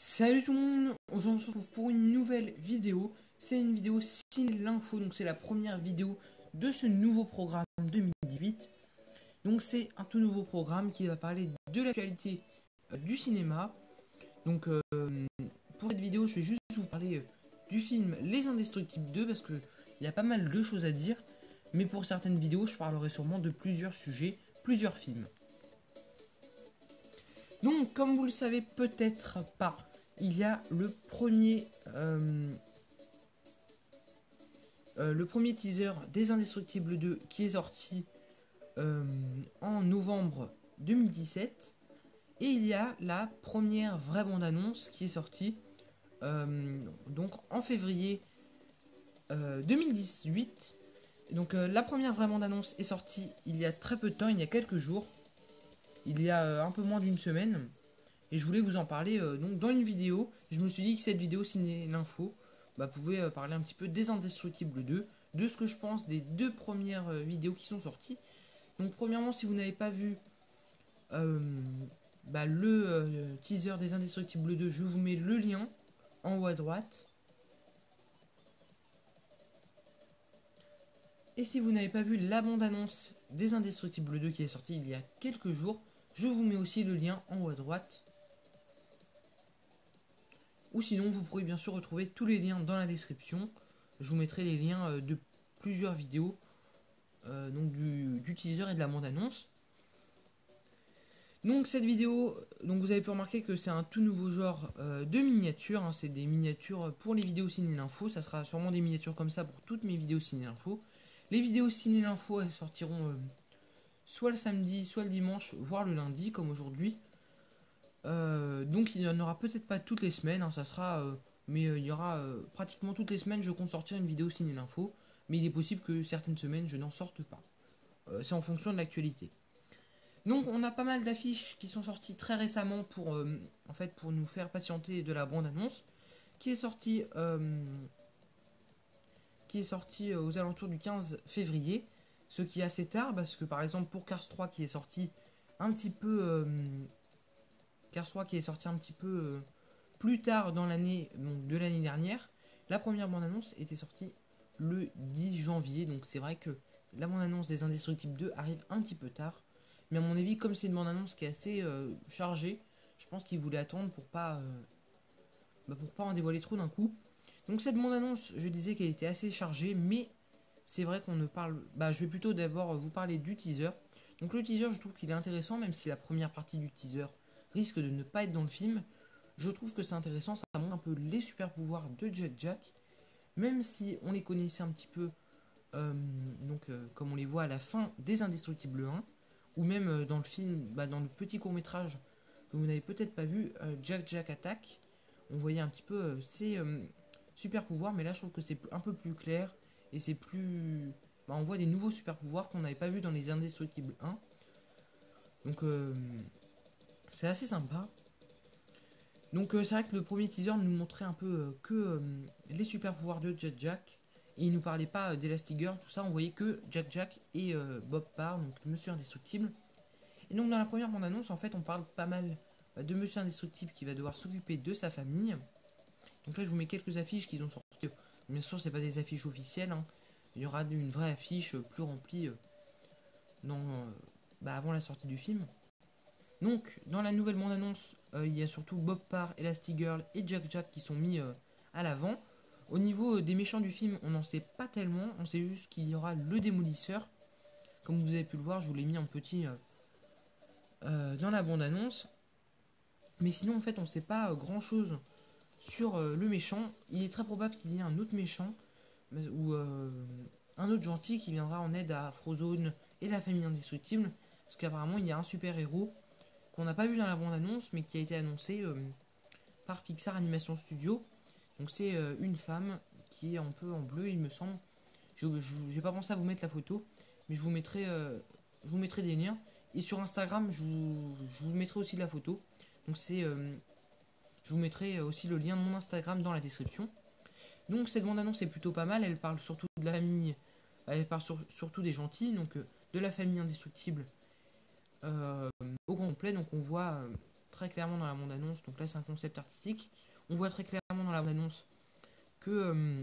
Salut tout le monde, aujourd'hui on se retrouve pour une nouvelle vidéo. C'est une vidéo Ciné L'Info, donc c'est la première vidéo de ce nouveau programme 2018. Donc c'est un tout nouveau programme qui va parler de l'actualité du cinéma. Donc pour cette vidéo je vais juste vous parler du film Les Indestructibles 2 parce qu'il y a pas mal de choses à dire. Mais pour certaines vidéos je parlerai sûrement de plusieurs sujets, plusieurs films. Donc, comme vous le savez peut-être pas, il y a le premier teaser des Indestructibles 2 qui est sorti en novembre 2017. Et il y a la première vraie bande-annonce qui est sortie donc en février 2018. Donc la première vraie bande-annonce est sortie il y a très peu de temps, il y a quelques jours. Il y a un peu moins d'une semaine. Et je voulais vous en parler donc dans une vidéo. Je me suis dit que cette vidéo Ciné L'Info pouvait parler un petit peu des Indestructibles 2, de ce que je pense des deux premières vidéos qui sont sorties. Donc premièrement, si vous n'avez pas vu le teaser des Indestructibles 2, je vous mets le lien en haut à droite. Et si vous n'avez pas vu la bande-annonce des Indestructibles 2 qui est sortie il y a quelques jours, je vous mets aussi le lien en haut à droite. Ou sinon, vous pourrez bien sûr retrouver tous les liens dans la description. Je vous mettrai les liens de plusieurs vidéos, donc du teaser et de la bande-annonce. Donc cette vidéo, donc vous avez pu remarquer que c'est un tout nouveau genre de miniatures. C'est des miniatures pour les vidéos Ciné L'Info. Ça sera sûrement des miniatures comme ça pour toutes mes vidéos Ciné L'Info. Les vidéos Ciné L'Info, elles sortiront soit le samedi, soit le dimanche, voire le lundi, comme aujourd'hui. Donc il n'y en aura peut-être pas toutes les semaines, ça sera, mais il y aura pratiquement toutes les semaines. Je compte sortir une vidéo Ciné L'Info, mais il est possible que certaines semaines je n'en sorte pas. C'est en fonction de l'actualité. Donc on a pas mal d'affiches qui sont sorties très récemment pour nous faire patienter de la bande-annonce qui est sortie aux alentours du 15 février, ce qui est assez tard parce que par exemple pour Cars 3 qui est sorti un petit peu plus tard dans l'année de l'année dernière, la première bande-annonce était sortie le 10 janvier. Donc c'est vrai que la bande-annonce des Indestructibles 2 arrive un petit peu tard. Mais à mon avis, comme c'est une bande-annonce qui est assez chargée, je pense qu'ils voulaient attendre pour pas en dévoiler trop d'un coup. Donc cette bande-annonce, je disais qu'elle était assez chargée, mais c'est vrai qu'on ne parle... je vais plutôt d'abord vous parler du teaser. Donc le teaser, je trouve qu'il est intéressant, même si la première partie du teaser risque de ne pas être dans le film. Je trouve que c'est intéressant, ça montre un peu les super pouvoirs de Jet Jack, même si on les connaissait un petit peu, comme on les voit à la fin des Indestructibles 1, ou même dans le film, dans le petit court-métrage que vous n'avez peut-être pas vu, Jack Jack Attack, on voyait un petit peu ses super pouvoirs, mais là je trouve que c'est un peu plus clair, et c'est plus... on voit des nouveaux super pouvoirs qu'on n'avait pas vu dans les Indestructibles 1, donc c'est assez sympa. Donc c'est vrai que le premier teaser nous montrait un peu que les super pouvoirs de Jet Jack, et il nous parlait pas d'Elastigirl, tout ça, on voyait que Jack Jack et Bob Parr, donc Monsieur Indestructible. Et donc dans la première bande-annonce, en fait, on parle pas mal de Monsieur Indestructible qui va devoir s'occuper de sa famille. Donc là, je vous mets quelques affiches qui ont sorti. Bien sûr, c'est pas des affiches officielles, hein. Il y aura une vraie affiche plus remplie avant la sortie du film. Donc, dans la nouvelle bande-annonce, il y a surtout Bob Parr, Elastigirl et Jack Jack qui sont mis à l'avant. Au niveau des méchants du film, on n'en sait pas tellement. On sait juste qu'il y aura le démolisseur. Comme vous avez pu le voir, je vous l'ai mis en petit dans la bande-annonce. Mais sinon, en fait, on ne sait pas grand-chose sur le méchant. Il est très probable qu'il y ait un autre méchant ou un autre gentil qui viendra en aide à Frozone et la famille indestructible. Parce qu'apparemment, il y a un super-héros qu'on n'a pas vu dans la bande-annonce, mais qui a été annoncé par Pixar Animation Studio. Donc c'est une femme qui est un peu en bleu, il me semble. Je n'ai pas pensé à vous mettre la photo, mais je vous mettrai des liens. Et sur Instagram, je vous mettrai aussi de la photo. Donc je vous mettrai aussi le lien de mon Instagram dans la description. Donc cette bande-annonce est plutôt pas mal. Elle parle surtout de la famille, elle parle surtout des gentils, donc de la famille indestructible au complet. Donc on voit très clairement dans la bande-annonce, donc là c'est un concept artistique, on voit très clairement dans la bande-annonce que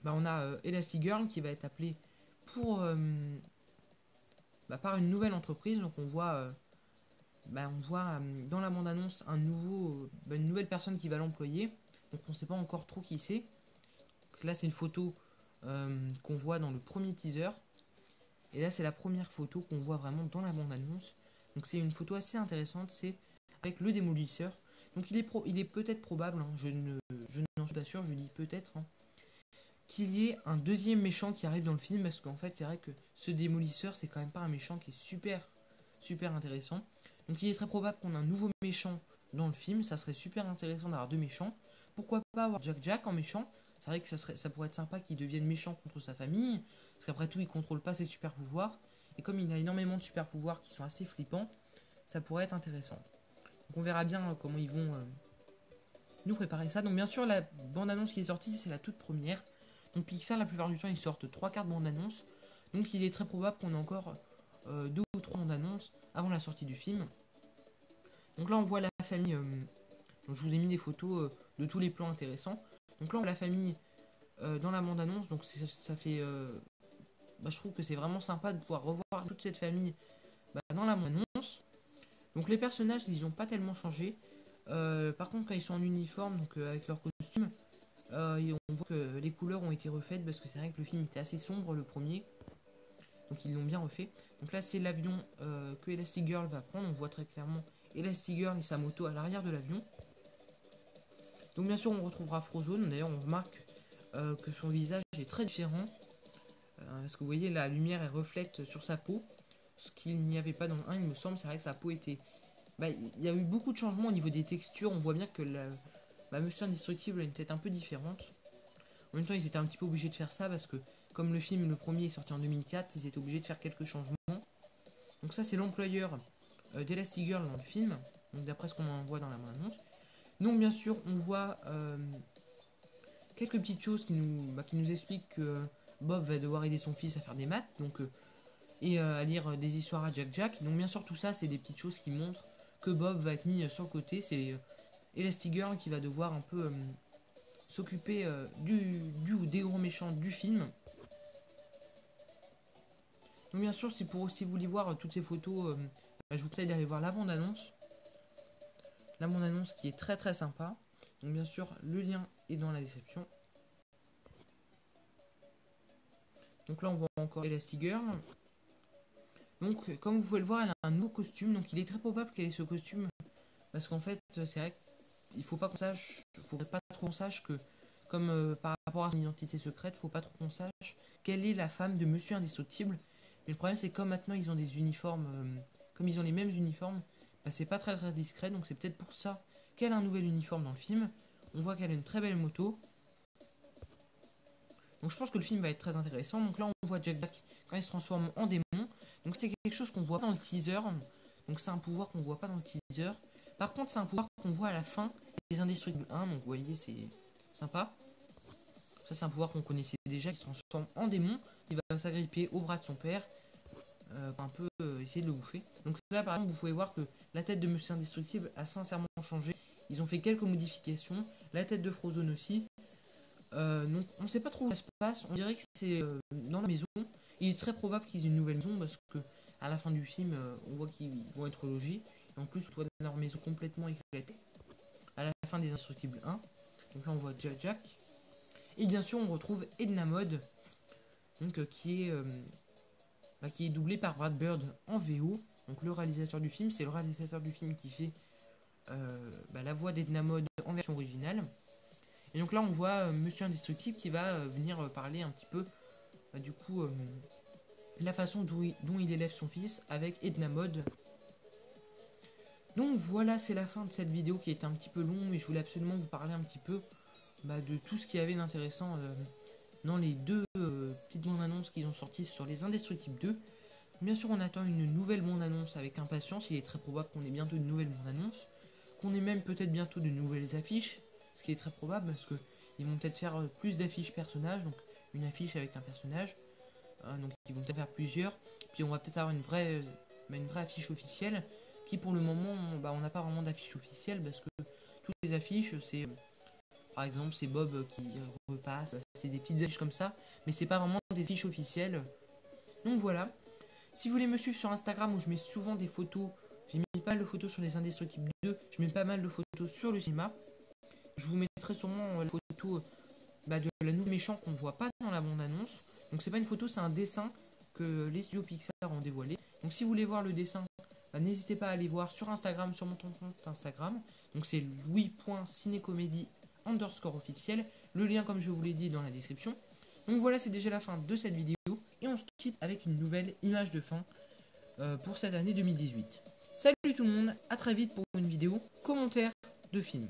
on a Elastigirl qui va être appelée pour par une nouvelle entreprise. Donc on voit dans la bande-annonce une nouvelle personne qui va l'employer. Donc on ne sait pas encore trop qui c'est. Là c'est une photo qu'on voit dans le premier teaser. Et là c'est la première photo qu'on voit vraiment dans la bande-annonce. Donc c'est une photo assez intéressante, c'est avec le démolisseur. Donc il est peut-être probable, hein, je n'en suis pas sûr, je dis peut-être, hein, qu'il y ait un deuxième méchant qui arrive dans le film, parce qu'en fait c'est vrai que ce démolisseur c'est quand même pas un méchant qui est super intéressant. Donc il est très probable qu'on ait un nouveau méchant dans le film, ça serait super intéressant d'avoir deux méchants. Pourquoi pas avoir Jack en méchant? C'est vrai que ça pourrait être sympa qu'il devienne méchant contre sa famille, parce qu'après tout il contrôle pas ses super pouvoirs, et comme il a énormément de super pouvoirs qui sont assez flippants, ça pourrait être intéressant. Donc on verra bien comment ils vont nous préparer ça. Donc bien sûr la bande-annonce qui est sortie c'est la toute première. Donc Pixar la plupart du temps ils sortent 3 quarts de bande-annonce. Donc il est très probable qu'on ait encore 2 ou 3 bandes-annonces avant la sortie du film. Donc là on voit la famille, donc je vous ai mis des photos de tous les plans intéressants. Donc là on voit la famille dans la bande-annonce, donc ça fait... je trouve que c'est vraiment sympa de pouvoir revoir toute cette famille dans la bande-annonce. Donc les personnages ils n'ont pas tellement changé. Par contre quand ils sont en uniforme, donc avec leur costume, on voit que les couleurs ont été refaites parce que c'est vrai que le film était assez sombre le premier. Donc ils l'ont bien refait. Donc là c'est l'avion que Elastigirl va prendre. On voit très clairement Elastigirl et sa moto à l'arrière de l'avion. Donc bien sûr on retrouvera Frozone. D'ailleurs on remarque que son visage est très différent. Parce que vous voyez la lumière elle reflète sur sa peau. Ce qu'il n'y avait pas dans le 1 il me semble. C'est vrai que sa peau était... il y a eu beaucoup de changements au niveau des textures. On voit bien que Monsieur Indestructible a une tête un peu différente. En même temps ils étaient un petit peu obligés de faire ça parce que comme le premier est sorti en 2004, ils étaient obligés de faire quelques changements. Donc ça c'est l'employeur d'Elastigirl dans le film, donc d'après ce qu'on en voit dans la bande-annonce. Donc bien sûr on voit quelques petites choses qui nous expliquent que Bob va devoir aider son fils à faire des maths, donc et à lire des histoires à Jack. Donc bien sûr tout ça c'est des petites choses qui montrent que Bob va être mis sur le côté. C'est Elastigirl qui va devoir un peu s'occuper des gros méchants du film. Donc bien sûr si vous voulez voir toutes ces photos, je vous conseille d'aller voir la bande-annonce. La bande-annonce qui est très sympa. Donc bien sûr le lien est dans la description. Donc là on voit encore Elastigirl. Donc comme vous pouvez le voir elle a un nouveau costume. Donc il est très probable qu'elle ait ce costume. Parce qu'en fait c'est vrai qu'il faut pas qu'on sache. Faut pas trop qu'on sache que comme par rapport à son identité secrète, faut pas trop qu'on sache quelle est la femme de Monsieur Indestructible. Mais le problème c'est que comme maintenant ils ont des uniformes, comme ils ont les mêmes uniformes, c'est pas très discret. Donc c'est peut-être pour ça qu'elle a un nouvel uniforme dans le film. On voit qu'elle a une très belle moto. Donc je pense que le film va être très intéressant. Donc là on voit Jack Black quand il se transforme en démon. Donc c'est quelque chose qu'on voit pas dans le teaser. Donc c'est un pouvoir qu'on voit pas dans le teaser. Par contre c'est un pouvoir qu'on voit à la fin des Indestructibles 1. Donc vous voyez c'est sympa. Ça c'est un pouvoir qu'on connaissait déjà, qui se transforme en démon, qui va s'agripper au bras de son père, un peu essayer de le bouffer. Donc là par exemple vous pouvez voir que la tête de Monsieur Indestructible a sincèrement changé. Ils ont fait quelques modifications, la tête de Frozone aussi. Donc on sait pas trop où ça se passe, on dirait que c'est dans la maison. Il est très probable qu'ils aient une nouvelle maison parce que à la fin du film on voit qu'ils vont être logés. Et en plus on voit leur maison complètement éclatée à la fin des Indestructibles 1. Donc là on voit Jack. Et bien sûr on retrouve Edna Mode, donc qui est doublé par Brad Bird en VO. Donc le réalisateur du film, c'est le réalisateur du film qui fait la voix d'Edna Mode en version originale. Et donc là on voit Monsieur Indestructible qui va venir parler un petit peu la façon dont il élève son fils avec Edna Mode. Donc voilà, c'est la fin de cette vidéo qui était un petit peu longue, mais je voulais absolument vous parler un petit peu de tout ce qu'il y avait d'intéressant dans les deux petites bandes annonces qu'ils ont sorties sur les Indestructibles 2. Bien sûr on attend une nouvelle bande annonce avec impatience. Il est très probable qu'on ait bientôt une nouvelle bande annonce, qu'on ait même peut-être bientôt de nouvelles affiches, ce qui est très probable parce que ils vont peut-être faire plus d'affiches personnages, donc une affiche avec un personnage, donc ils vont peut-être faire plusieurs, puis on va peut-être avoir une vraie affiche officielle qui pour le moment on n'a pas vraiment d'affiche affiche officielle parce que toutes les affiches, c'est par exemple c'est Bob qui repasse, c'est des petites affiches comme ça, mais c'est pas vraiment des affiches officielles. Donc voilà. Si vous voulez me suivre sur Instagram où je mets souvent des photos, j'ai mis pas mal de photos sur les Indestructibles 2, je mets pas mal de photos sur le cinéma. Je vous mettrai sûrement la photo de la nouvelle méchant qu'on ne voit pas dans la bande-annonce. Donc c'est pas une photo, c'est un dessin que les studios Pixar ont dévoilé. Donc si vous voulez voir le dessin, n'hésitez pas à aller voir sur Instagram, sur mon compte Instagram. Donc c'est louis.cinécomédie_officiel. Le lien, comme je vous l'ai dit, dans la description. Donc voilà, c'est déjà la fin de cette vidéo. Et on se quitte avec une nouvelle image de fin pour cette année 2018. Salut tout le monde, à très vite pour une vidéo commentaire de film.